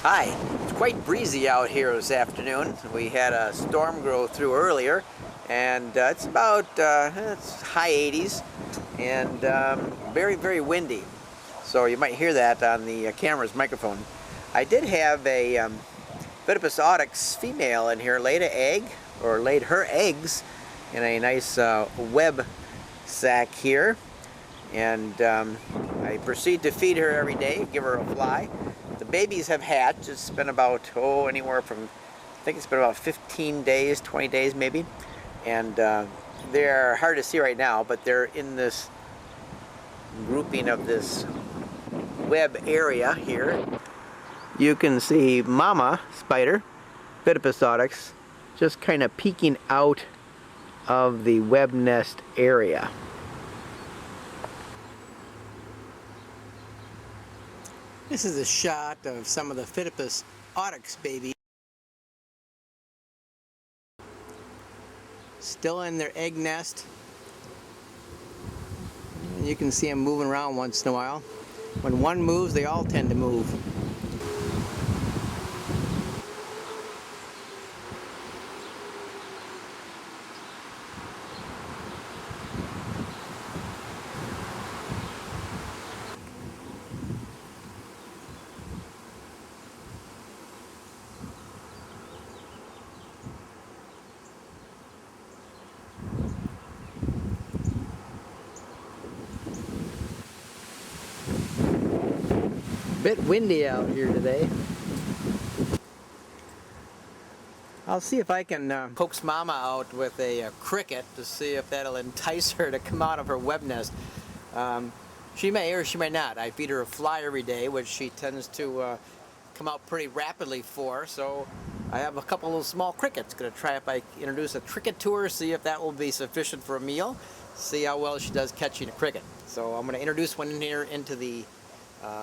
Hi, it's quite breezy out here this afternoon. We had a storm go through earlier, and it's about it's high 80s and very, very windy. So you might hear that on the camera's microphone. I did have a Phidippus audax female in here laid her eggs in a nice web sack here, and I proceed to feed her every day, give her a fly. The babies have hatched. It's been about, anywhere from, I think it's been about 15 days, 20 days maybe. And they're hard to see right now, but they're in this grouping of this web area here. You can see mama spider, Phidippus audax, just kind of peeking out of the web nest area. This is a shot of some of the Phidippus audax babies. Still in their egg nest. And you can see them moving around once in a while. When one moves, they all tend to move. Bit windy out here today. I'll see if I can coax mama out with a cricket to see if that'll entice her to come out of her web nest. She may or she may not. I feed her a fly every day, which she tends to come out pretty rapidly for, so I have a couple of little small crickets. Gonna try if I introduce a cricket to her, see if that will be sufficient for a meal, see how well she does catching a cricket. So I'm gonna introduce one in here into the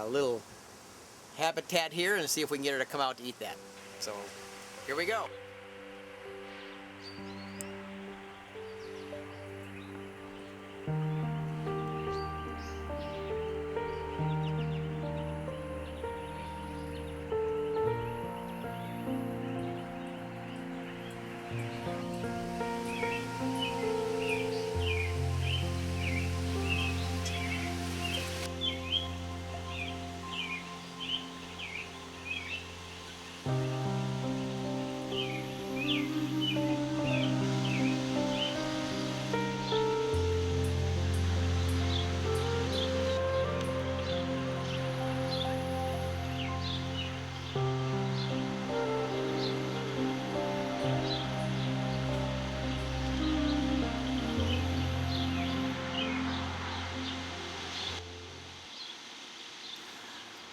little habitat here and see if we can get her to come out to eat that. So here we go.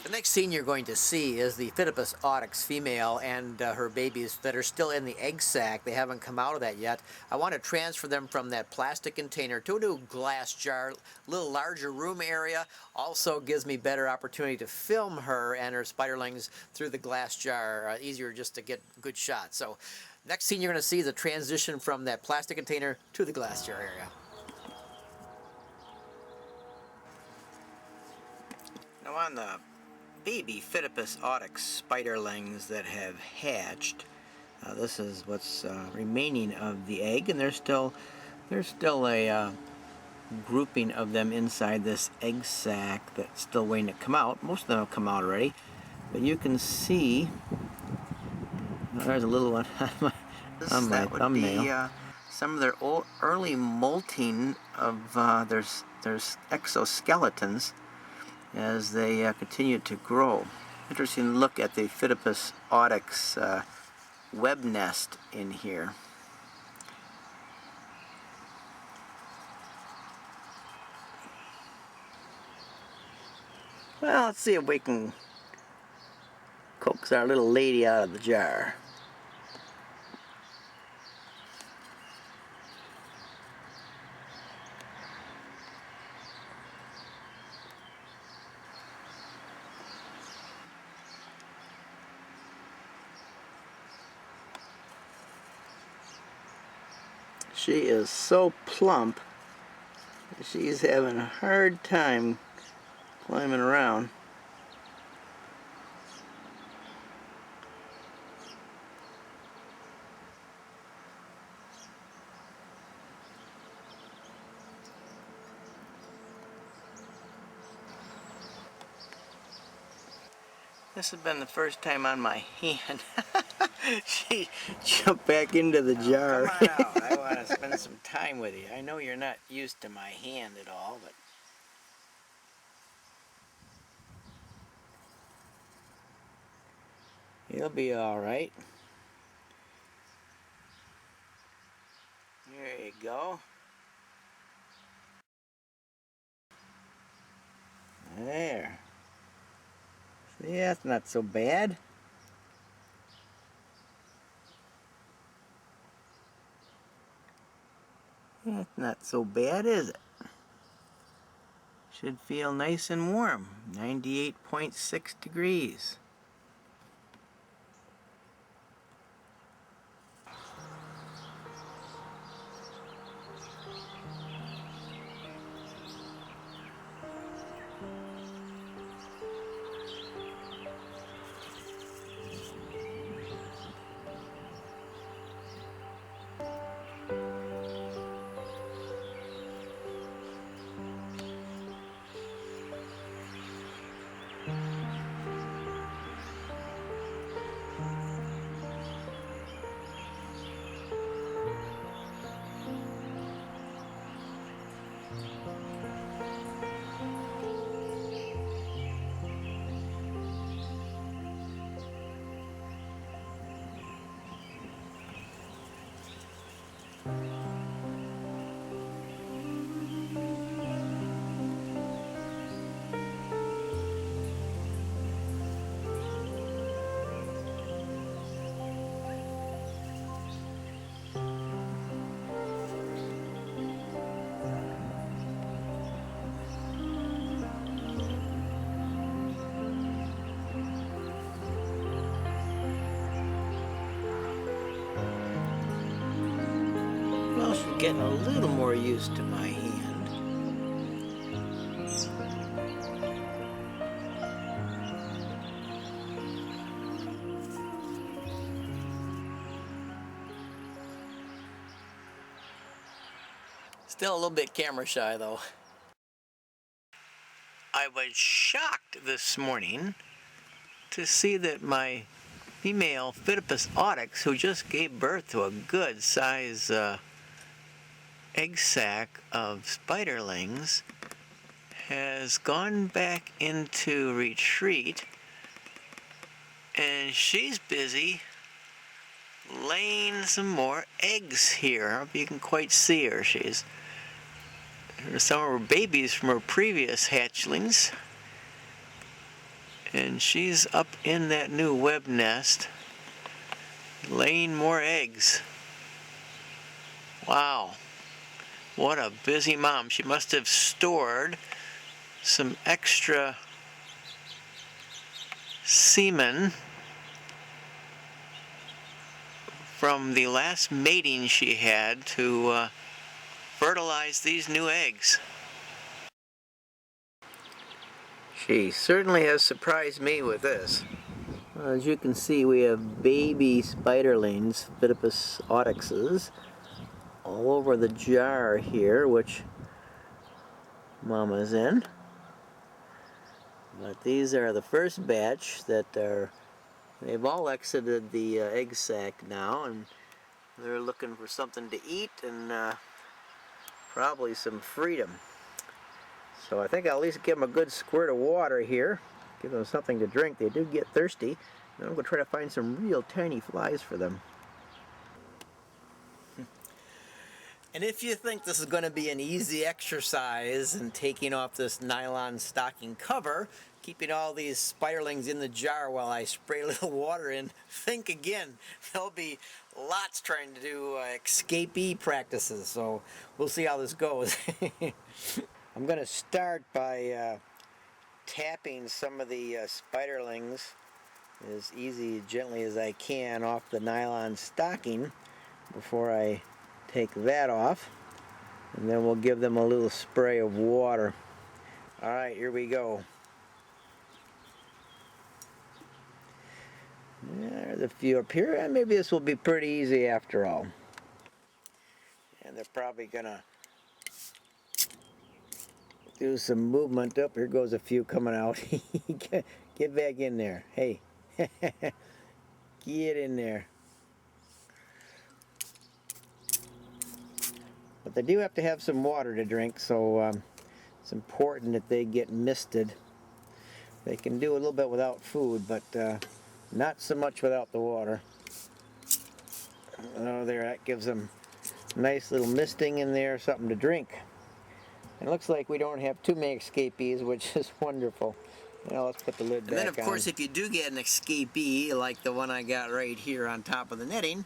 The next scene you're going to see is the Phidippus audax female and her babies that are still in the egg sac. They haven't come out of that yet. I want to transfer them from that plastic container to a new glass jar, a little larger room area. Also gives me better opportunity to film her and her spiderlings through the glass jar. Easier just to get good shots. So next scene you're going to see is a transition from that plastic container to the glass jar area. Now on the baby Phidippus audax spiderlings that have hatched. This is what's remaining of the egg, and there's still a grouping of them inside this egg sac that's still waiting to come out. Most of them have come out already, but you can see there's a little one on my thumbnail. Some of their early molting of their exoskeletons as they continue to grow. Interesting look at the Phidippus audax web nest in here. Well, let's see if we can coax our little lady out of the jar. She is so plump, she's having a hard time climbing around. This has been the first time on my hand. She jumped back into the jar. Come on out. I want to spend some time with you. I know you're not used to my hand at all, but you'll be all right. There you go. There. See, that's not so bad. That's not so bad, is it? Should feel nice and warm. 98.6 degrees. Well, she's getting a little more used to my hand. Still a little bit camera shy though. I was shocked this morning to see that my female Phidippus audax, who just gave birth to a good size egg sac of spiderlings, has gone back into retreat, and she's busy laying some more eggs here. I don't know if you can quite see her. There's some of her babies from her previous hatchlings, and she's up in that new web nest laying more eggs. Wow, what a busy mom. She must have stored some extra semen from the last mating she had to fertilize these new eggs. She certainly has surprised me with this. As you can see, we have baby spiderlings, Phidippus audaxes, all over the jar here, which Mama's in. But these are the first batch they've all exited the egg sac now, and they're looking for something to eat and probably some freedom. So I think I'll at least give them a good squirt of water here, give them something to drink. They do get thirsty, and I'm going to try to find some real tiny flies for them. And if you think this is going to be an easy exercise in taking off this nylon stocking cover, keeping all these spiderlings in the jar while I spray a little water in, think again. There'll be lots trying to do escapee practices, so we'll see how this goes. I'm going to start by tapping some of the spiderlings as gently as I can off the nylon stocking before I take that off, and then we'll give them a little spray of water. Alright, here we go. There's a few up here, and maybe this will be pretty easy after all. And they're probably gonna do some movement. Up here goes a few coming out. Get back in there. Hey, get in there. But they do have to have some water to drink, so it's important that they get misted. They can do a little bit without food, but not so much without the water. Oh, there, that gives them a nice little misting in there, something to drink. And it looks like we don't have too many escapees, which is wonderful. Now let's put the lid back on. And then, of course, if you do get an escapee, like the one I got right here on top of the netting,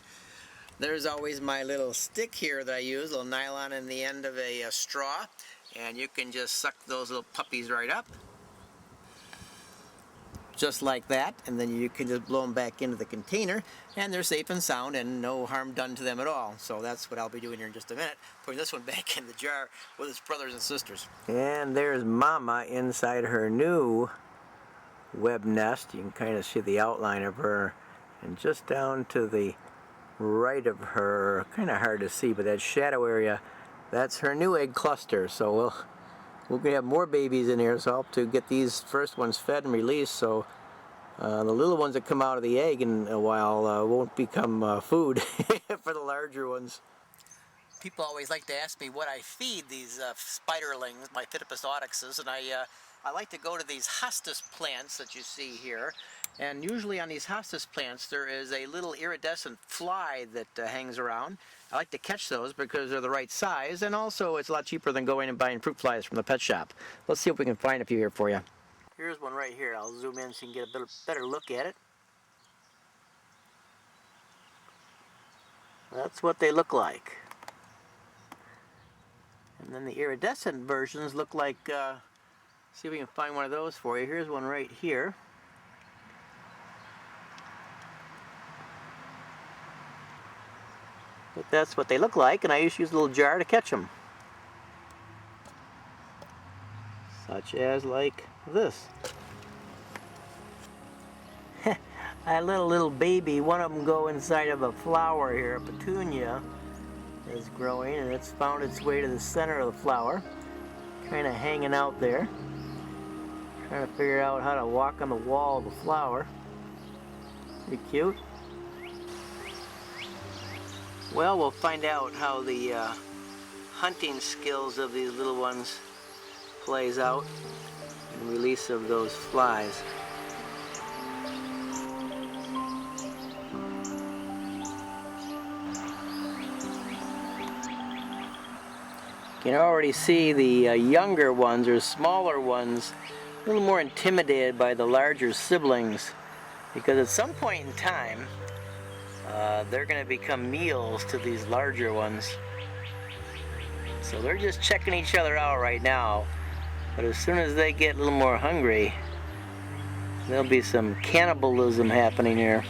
there's always my little stick here that I use, a little nylon in the end of a straw, and you can just suck those little puppies right up. Just like that, and then you can just blow them back into the container, and they're safe and sound and no harm done to them at all. So that's what I'll be doing here in just a minute, putting this one back in the jar with its brothers and sisters. And there's Mama inside her new web nest. You can kind of see the outline of her, and just down to the right of her, kind of hard to see, but that shadow area, that's her new egg cluster. So we're going to have more babies in here, so I'll have to get these first ones fed and released, so the little ones that come out of the egg in a while won't become food for the larger ones. People always like to ask me what I feed these spiderlings, my Phidippus audaxes, and I like to go to these hostas plants that you see here. And usually on these hostas plants there is a little iridescent fly that hangs around. I like to catch those because they're the right size, and also it's a lot cheaper than going and buying fruit flies from the pet shop. Let's see if we can find a few here for you. Here's one right here. I'll zoom in so you can get a better look at it. That's what they look like. And then the iridescent versions look like, see if we can find one of those for you. Here's one right here. But that's what they look like, and I used to use a little jar to catch them. Such as like this. I let a little baby, one of them go inside of a flower here, a petunia is growing, and it's found its way to the center of the flower, kind of hanging out there, trying to figure out how to walk on the wall of the flower. Pretty cute. Well, we'll find out how the hunting skills of these little ones plays out in the release of those flies. You can already see the younger ones or smaller ones a little more intimidated by the larger siblings, because at some point in time they're going to become meals to these larger ones. So they're just checking each other out right now, but as soon as they get a little more hungry, there'll be some cannibalism happening here.